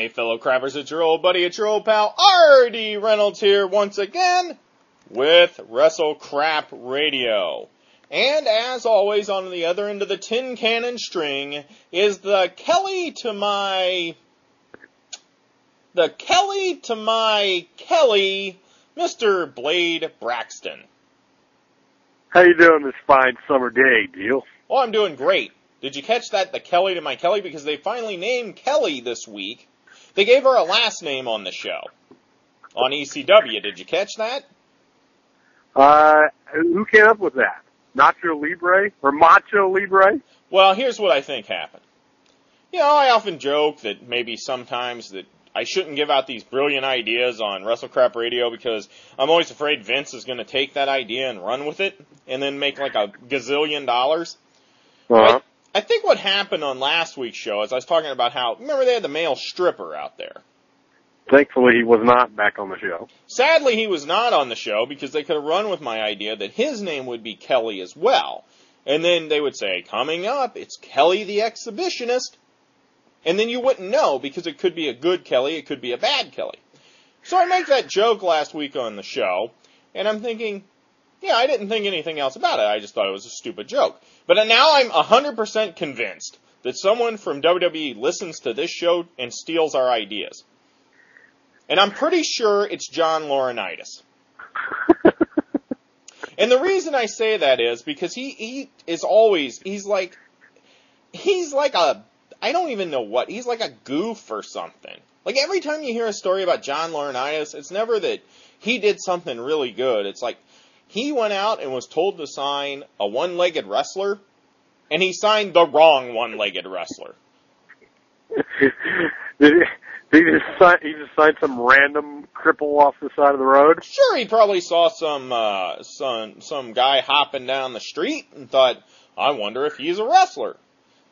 Hey fellow crabbers, it's your old buddy, it's your old pal, R.D. Reynolds here once again with Wrestle Crap Radio. And as always, on the other end of the tin cannon string is the Kelly to my Kelly, Mr. Blade Braxton. How you doing this fine summer day, Deal? Oh, I'm doing great. Did you catch that, the Kelly to my Kelly? Because they finally named Kelly this week. They gave her a last name on the show. On ECW. Did you catch that? Who came up with that? Nacho Libre? Or Macho Libre? Well, here's what I think happened. You know, I often joke that maybe sometimes that I shouldn't give out these brilliant ideas on WrestleCrap Radio because I'm always afraid Vince is going to take that idea and run with it and then make like a gazillion dollars. Uh-huh. I think what happened on last week's show is I was talking about how, remember they had the male stripper out there. Thankfully, he was not back on the show. Sadly, he was not on the show because they could have run with my idea that his name would be Kelly as well. And then they would say, coming up, it's Kelly the Exhibitionist. And then you wouldn't know because it could be a good Kelly, it could be a bad Kelly. So I make that joke last week on the show, and I'm thinking, yeah, I didn't think anything else about it. I just thought it was a stupid joke. But now I'm 100% convinced that someone from WWE listens to this show and steals our ideas. And I'm pretty sure it's John Laurinaitis. And the reason I say that is because he is always, he's like a, I don't even know what, he's like a goof or something. Like every time you hear a story about John Laurinaitis, it's never that he did something really good. It's like, he went out and was told to sign a one-legged wrestler, and he signed the wrong one-legged wrestler. Did he just sign some random cripple off the side of the road? Sure, he probably saw some guy hopping down the street and thought, I wonder if he's a wrestler.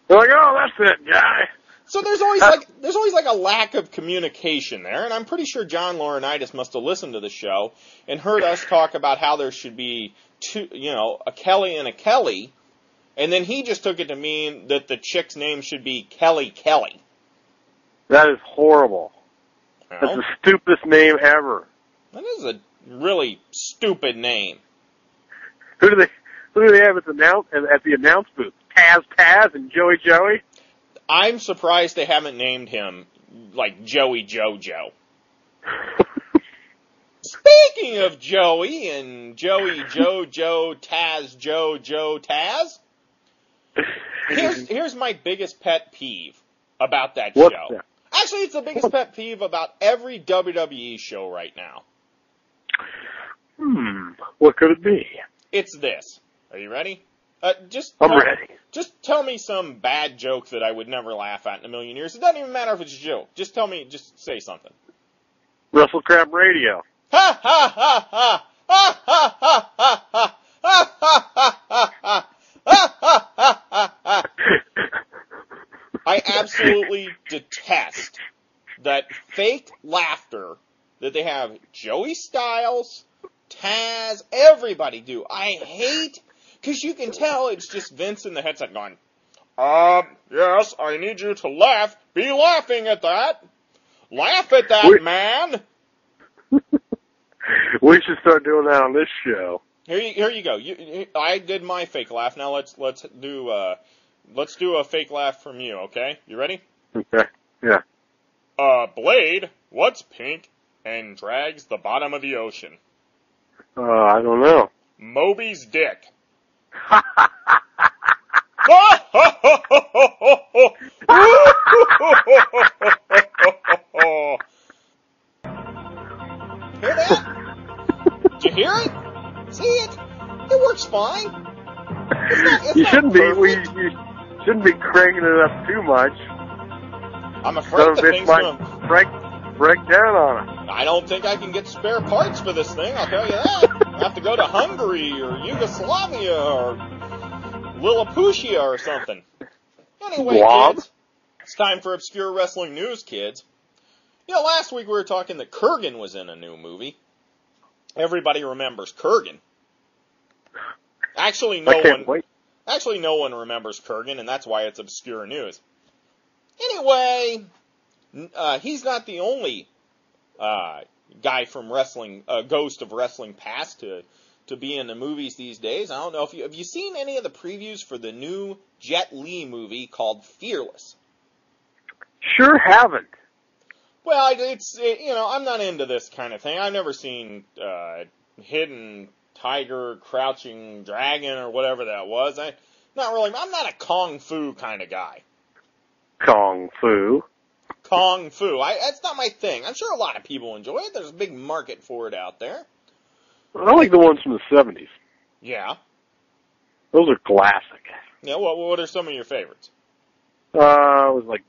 They're like, oh, that's that guy. So there's always like a lack of communication there, and I'm pretty sure John Laurinaitis must have listened to the show and heard us talk about how there should be two, a Kelly and a Kelly, and then he just took it to mean that the chick's name should be Kelly Kelly. That is horrible. Well, that's the stupidest name ever. That is a really stupid name. Who do they have at the announce booth? Taz and Joey? I'm surprised they haven't named him, like, Joey Jojo. Speaking of Joey and Joey Jojo, Taz Jojo Taz, here's my biggest pet peeve about that What's show. that? Actually, it's the biggest pet peeve about every WWE show right now. What could it be? It's this. Are you ready? I'm ready. Just tell me some bad joke that I would never laugh at in a million years. It doesn't even matter if it's a joke. Just say something. WrestleCrap Radio. Ha ha ha ha! Ha ha ha ha ha! Ha ha ha ha ha! Ha ha ha ha ha! I absolutely detest that fake laughter that they have Joey Styles, Taz, everybody do. I hate, because you can tell it's just Vince in the headset going, yes, I need you to laugh. Be laughing at that. Laugh at that, man. We should start doing that on this show. Here you go. I did my fake laugh. Now let's do a fake laugh from you. Okay, you ready? Okay. Yeah. Blade, what's pink and drags the bottom of the ocean? I don't know. Moby's dick. Hear that? Did you hear it? See it? It works fine. You shouldn't be cranking it up too much. I'm afraid the thing's going to break down on it. I don't think I can get spare parts for this thing, I'll tell you that. I have to go to Hungary or Yugoslavia or Lilliputian or something. Anyway, kids, it's time for Obscure Wrestling News, kids. Last week we were talking that Kurgan was in a new movie. Everybody remembers Kurgan. Actually, no one remembers Kurgan, and that's why it's obscure news. Anyway, he's not the only guy from wrestling, ghost of wrestling past to be in the movies these days. I don't know if have you seen any of the previews for the new Jet Li movie called Fearless? Sure haven't. Well, I'm not into this kind of thing. I've never seen Hidden Tiger, Crouching Dragon, or whatever that was. I'm not a Kung Fu kind of guy. Kung Fu. That's not my thing. I'm sure a lot of people enjoy it. There's a big market for it out there. I like the ones from the 70s. Yeah. Those are classic. Yeah, what are some of your favorites? It was like,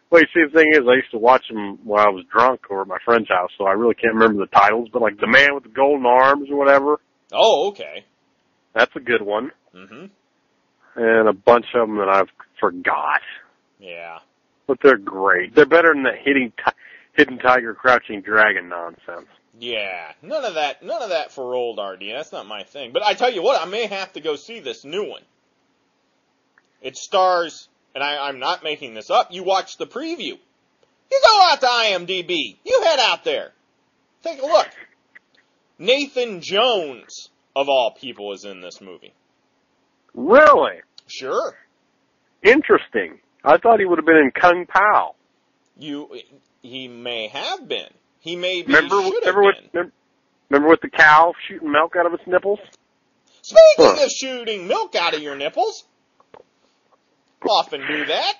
well, you see, the thing is, I used to watch them when I was drunk or at my friend's house, so I really can't remember the titles, but like The Man with the Golden Arms or whatever. Oh, okay. That's a good one. Mm-hmm. And a bunch of them that I've forgot. Yeah. But they're great. They're better than the Hidden Tiger, Crouching Dragon nonsense. Yeah, none of that for old RD. That's not my thing. But I tell you what, I may have to go see this new one. It stars, and I'm not making this up, you watch the preview. You go out to IMDb. You head out there. Take a look. Nathan Jones, of all people, is in this movie. Really? Sure. Interesting. I thought he would have been in Kung Pao. He may have been. He may be. Remember with the cow shooting milk out of its nipples? Speaking of shooting milk out of your nipples, often do that.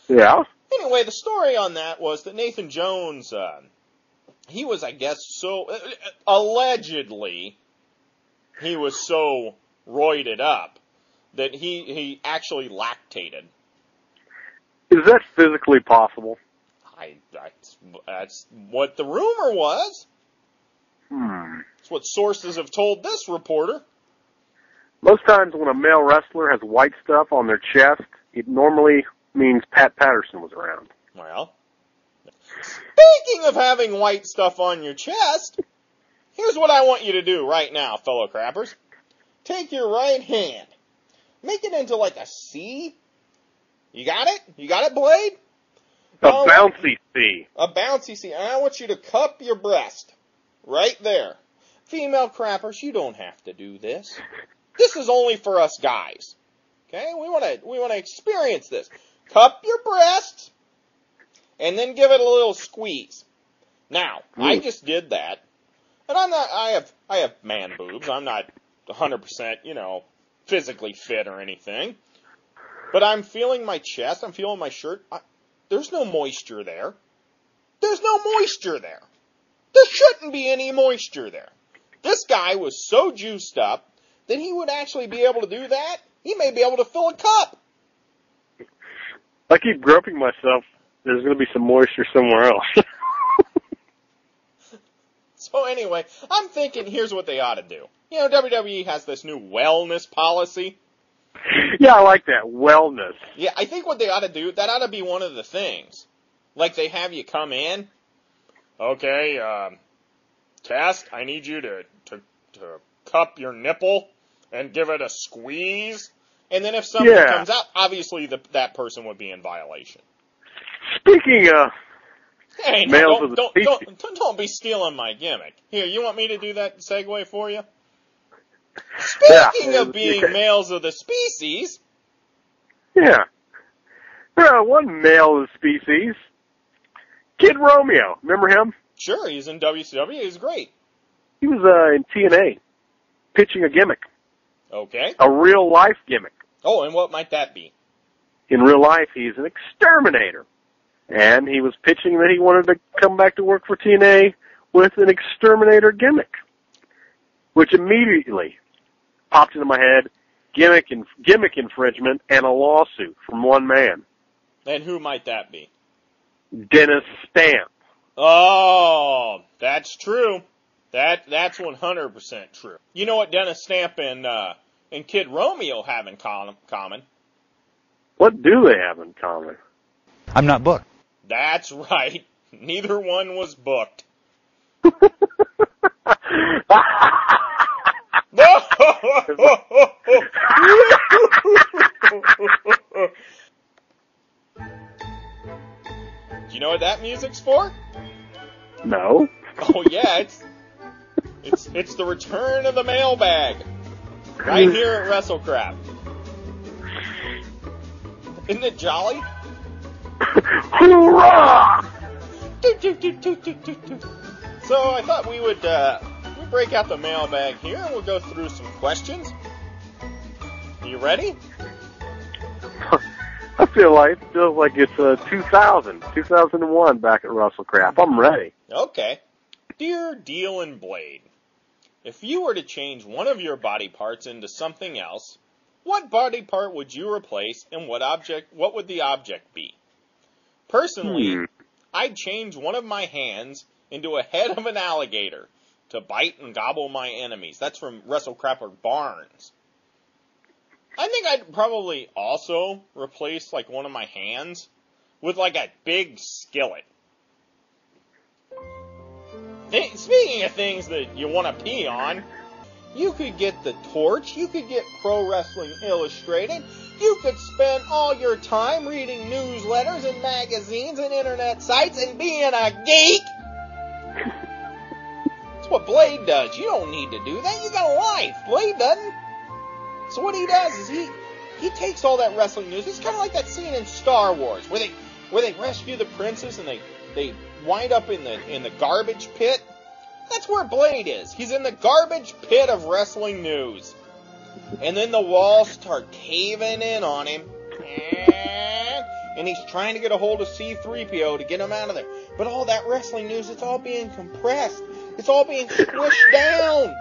Yeah. Anyway, the story on that was that Nathan Jones, he was, I guess, allegedly, he was so roided up that he actually lactated. Is that physically possible? That's what the rumor was. That's what sources have told this reporter. Most times when a male wrestler has white stuff on their chest, it normally means Pat Patterson was around. Well, speaking of having white stuff on your chest, here's what I want you to do right now, fellow crappers. Take your right hand, make it into like a C. You got it? You got it, Blade? A bouncy C. A bouncy C. And I want you to cup your breast. Right there. Female crappers, you don't have to do this. This is only for us guys. Okay? We want to experience this. Cup your breasts, and then give it a little squeeze. Now, I just did that. And I have man boobs. I'm not 100%, physically fit or anything. But I'm feeling my chest. I'm feeling my shirt. There's no moisture there. There's no moisture there. There shouldn't be any moisture there. This guy was so juiced up that he would actually be able to do that. He may be able to fill a cup. I keep groping myself. There's going to be some moisture somewhere else. So anyway, I'm thinking here's what they ought to do. WWE has this new wellness policy. Yeah, I like that. Wellness. Yeah, I think what they ought to do, that ought to be one of the things. Like they have you come in. Okay, Test, I need you to cup your nipple and give it a squeeze. And then if something comes out, obviously that person would be in violation. Speaking of males of the species. Don't be stealing my gimmick. Here, you want me to do that segue for you? Speaking of being males of the species. Yeah. One male of the species. Kid Romeo. Remember him? Sure, he's in WCW. He's great. He was in TNA, pitching a gimmick. Okay. A real-life gimmick. Oh, and what might that be? In real life, he's an exterminator. And he was pitching that he wanted to come back to work for TNA with an exterminator gimmick, which immediately popped into my head, gimmick infringement and a lawsuit from one man. And who might that be? Dennis Stamp. Oh, that's true. That's 100% true. You know what Dennis Stamp and Kid Romeo have in common? What do they have in common? I'm not booked. That's right. Neither one was booked. Do you know what that music's for? No. Oh yeah, it's the return of the mailbag. Right here at WrestleCrap. Isn't it jolly? Hoorah! So I thought we would break out the mailbag here and we'll go through some questions. Are you ready? I feel like it's 2001 back at WrestleCrap. I'm ready. Okay. Dear Deal and Blade, if you were to change one of your body parts into something else, what body part would you replace and what would the object be? Personally, I'd change one of my hands into a head of an alligator to bite and gobble my enemies. That's from WrestleCrapper Barnes. I think I'd probably also replace like one of my hands with like a big skillet. Speaking of things that you want to pee on, you could get the Torch, you could get Pro Wrestling Illustrated, you could spend all your time reading newsletters and magazines and internet sites and being a geek. That's what Blade does. You don't need to do that. You got a life. Blade doesn't. So what he does is he takes all that wrestling news. It's kind of like that scene in Star Wars where they rescue the princess and they wind up in the garbage pit. That's where Blade is. He's in the garbage pit of wrestling news. And then the walls start caving in on him. And he's trying to get a hold of C-3PO to get him out of there. But all that wrestling news, it's all being compressed. It's all being squished down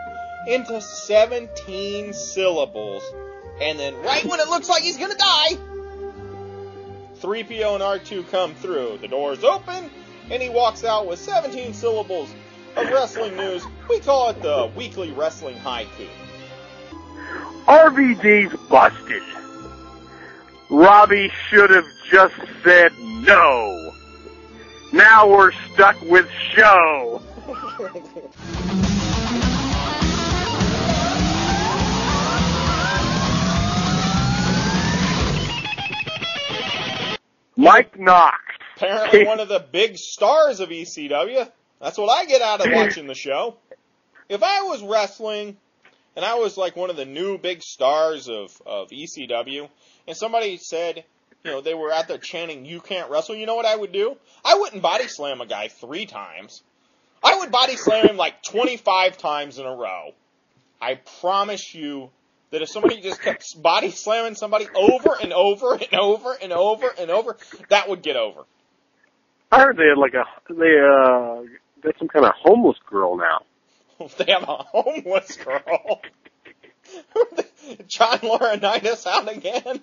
into 17 syllables. And then right when it looks like he's going to die, 3PO and R2 come through. The doors open, and he walks out with 17 syllables of wrestling news. We call it the Weekly Wrestling Haiku. RVD's busted. Robbie should have just said no. Now we're stuck with show. Mike Knox. Apparently one of the big stars of ECW. That's what I get out of watching the show. If I was wrestling, and I was like one of the new big stars of ECW, and somebody said, you know, they were out there chanting, "You can't wrestle," you know what I would do? I wouldn't body slam a guy 3 times. I would body slam him like 25 times in a row. I promise you that if somebody just kept body slamming somebody over and over and over and over and over, that would get over. I heard they had got some kind of homeless girl now. They have a homeless girl. John Laurinaitis out again.